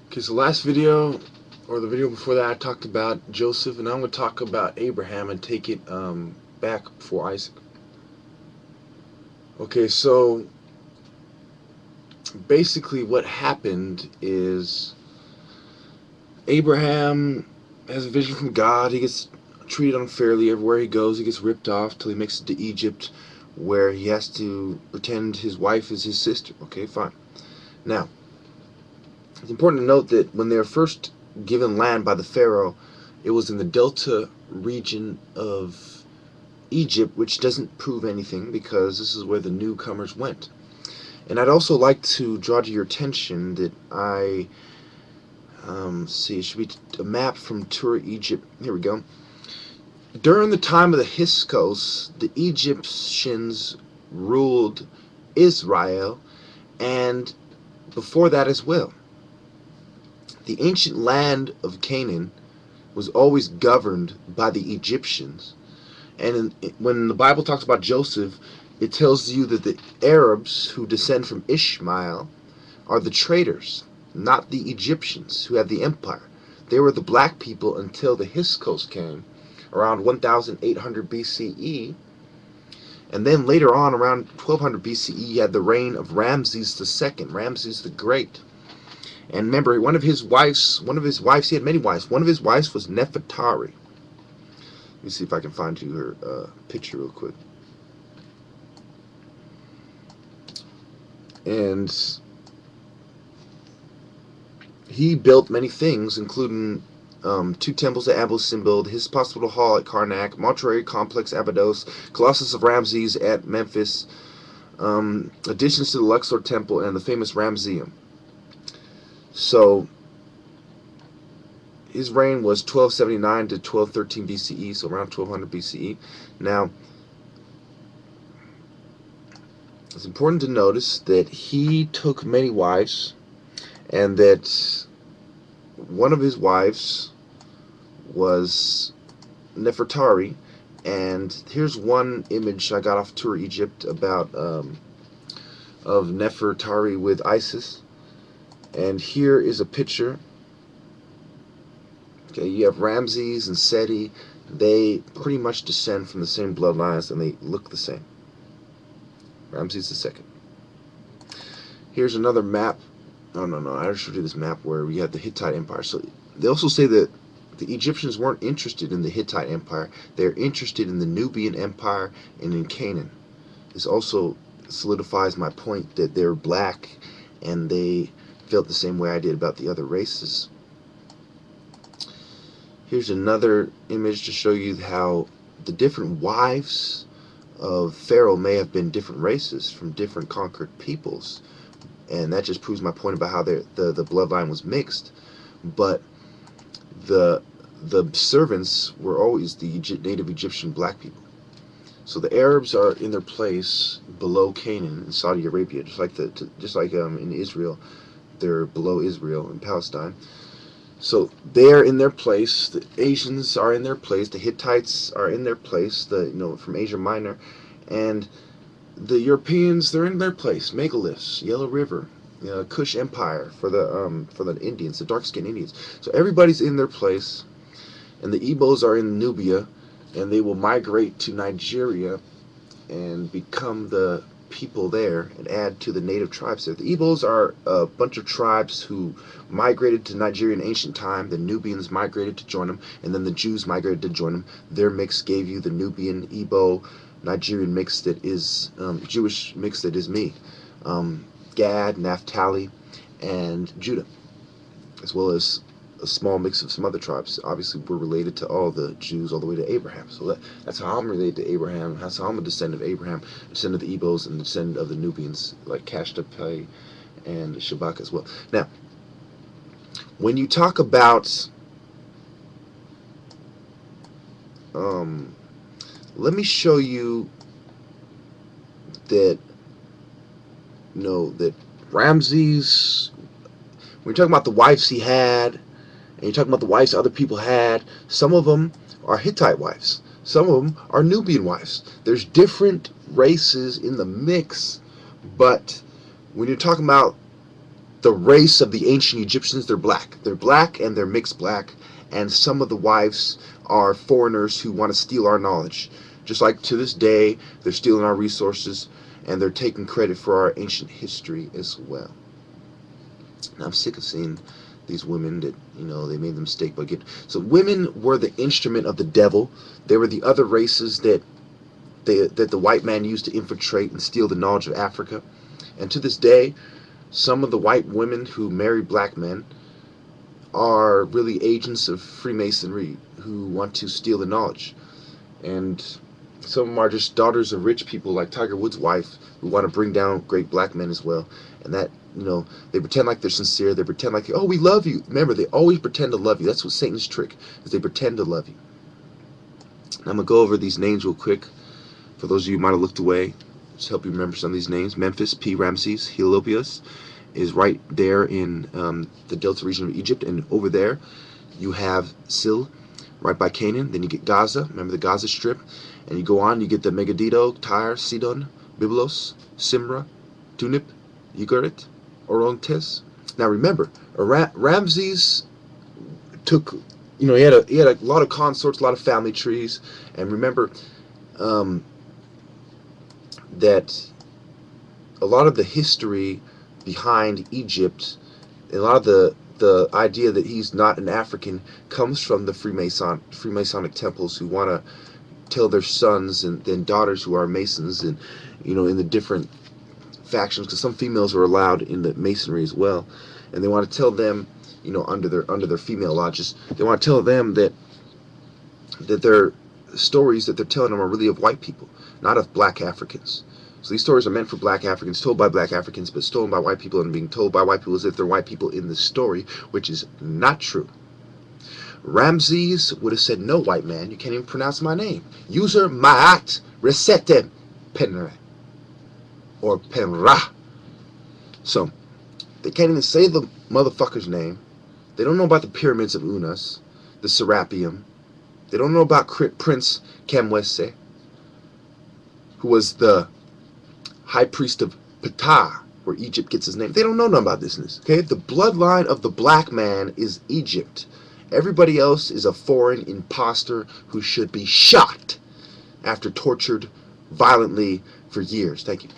Okay, so last video, or the video before that, I talked about Joseph, and now I'm going to talk about Abraham and take it back before Isaac. Okay, so basically what happened is Abraham has a vision from God. He gets treated unfairly everywhere he goes. He gets ripped off till he makes it to Egypt, where he has to pretend his wife is his sister. Okay, fine. Now, it's important to note that when they were first given land by the Pharaoh, it was in the delta region of Egypt, which doesn't prove anything because this is where the newcomers went. And I'd also like to draw to your attention that it should be a map from Tour Egypt. Here we go. During the time of the Hyksos, the Egyptians ruled Israel, and before that as well. The ancient land of Canaan was always governed by the Egyptians. And when the Bible talks about Joseph, it tells you that the Arabs who descend from Ishmael are the traders, not the Egyptians who had the empire. They were the black people until the Hyksos came around 1800 BCE. And then later on, around 1200 BCE, you had the reign of Ramses II, Ramses the Great. And remember, one of his wives, he had many wives. One of his wives was Nefertari. Let me see if I can find you her picture real quick. And he built many things, including two temples at Abu Simbel, his hospital hall at Karnak, mortuary complex Abydos, Colossus of Ramses at Memphis, additions to the Luxor Temple, and the famous Ramseum. So his reign was 1279 to 1213 BCE, so around 1200 BCE. Now, it's important to notice that he took many wives, and that one of his wives was Nefertari. And here's one image I got off Tour Egypt about of Nefertari with Isis. And here is a picture. Okay, you have Ramses and Seti. They pretty much descend from the same bloodlines, and they look the same. Ramses II. Here's another map. No, I showed you this map where we had the Hittite Empire. So they also say that the Egyptians weren't interested in the Hittite Empire. They're interested in the Nubian Empire and in Canaan. This also solidifies my point that they're black and they felt the same way I did about the other races. Here's another image to show you how the different wives of Pharaoh may have been different races from different conquered peoples. And that just proves my point about how the bloodline was mixed. But the servants were always the native Egyptian black people. So the Arabs are in their place below Canaan in Saudi Arabia, just like in Israel, they're below Israel in Palestine. So they're in their place. The Asians are in their place. The Hittites are in their place. From Asia Minor, and the Europeans, they're in their place. Megaliths, Yellow River, Kush Empire for the Indians, the dark-skinned Indians. So everybody's in their place, and the Igbos are in Nubia, and they will migrate to Nigeria and become the people there and add to the native tribes there. The Igbos are a bunch of tribes who migrated to Nigeria in ancient time. The Nubians migrated to join them, and then the Jews migrated to join them. Their mix gave you the Nubian, Igbo, Nigerian mix that is Jewish mix that is me. Gad, Naphtali, and Judah, as well as a small mix of some other tribes. Obviously, we're related to all the Jews all the way to Abraham. So that's how I'm related to Abraham. That's how I'm a descendant of Abraham, a descendant of the Igbos, and a descendant of the Nubians, like Kashtapai and Shabak as well. Now, when you talk about let me show you that that Ramses, when you're talking about the wives he had, and you're talking about the wives other people had, some of them are Hittite wives. Some of them are Nubian wives. There's different races in the mix, but when you're talking about the race of the ancient Egyptians, they're black. They're black and they're mixed black. And some of the wives are foreigners who want to steal our knowledge. Just like to this day, they're stealing our resources and they're taking credit for our ancient history as well. Now, I'm sick of seeing these women that, they made the mistake by getting... So women were the instrument of the devil. They were the other races that the white man used to infiltrate and steal the knowledge of Africa. And to this day, some of the white women who marry black men are really agents of Freemasonry who want to steal the knowledge. And some of them are just daughters of rich people like Tiger Woods' wife who want to bring down great black men as well. And that, they pretend like they're sincere. They pretend like, oh, we love you. Remember, they always pretend to love you. That's what Satan's trick is. They pretend to love you. I'm going to go over these names real quick. For those of you who might have looked away, just help you remember some of these names. Memphis, P. Ramses, Heliopolis is right there in the Delta region of Egypt. And over there, you have Sil, right by Canaan. Then you get Gaza. Remember the Gaza Strip. And you go on, you get the Megiddo, Tyre, Sidon, Byblos, Simra, Tunip, Ugarit, Orontes. Now remember, Ramses took, he had a lot of consorts, a lot of family trees. And remember, that a lot of the history behind Egypt, a lot of the idea that he's not an African comes from the Freemasonic temples who want to tell their sons and then daughters who are Masons and in the different factions, because some females are allowed in the Masonry as well, and they want to tell them under their female lodges, they want to tell them that their stories that they're telling them are really of white people, not of black Africans. So these stories are meant for black Africans, told by black Africans, but stolen by white people and being told by white people as if they're white people in the story, which is not true. Ramses would have said, no, white man, you can't even pronounce my name. User Ma'at Resete Penra. Or Penra. So, they can't even say the motherfucker's name. They don't know about the pyramids of Unas, the Serapeum. They don't know about Prince Kamwese, who was the high priest of Ptah, where Egypt gets his name. They don't know nothing about this. Okay, the bloodline of the black man is Egypt. Everybody else is a foreign imposter who should be shot after tortured violently for years. Thank you.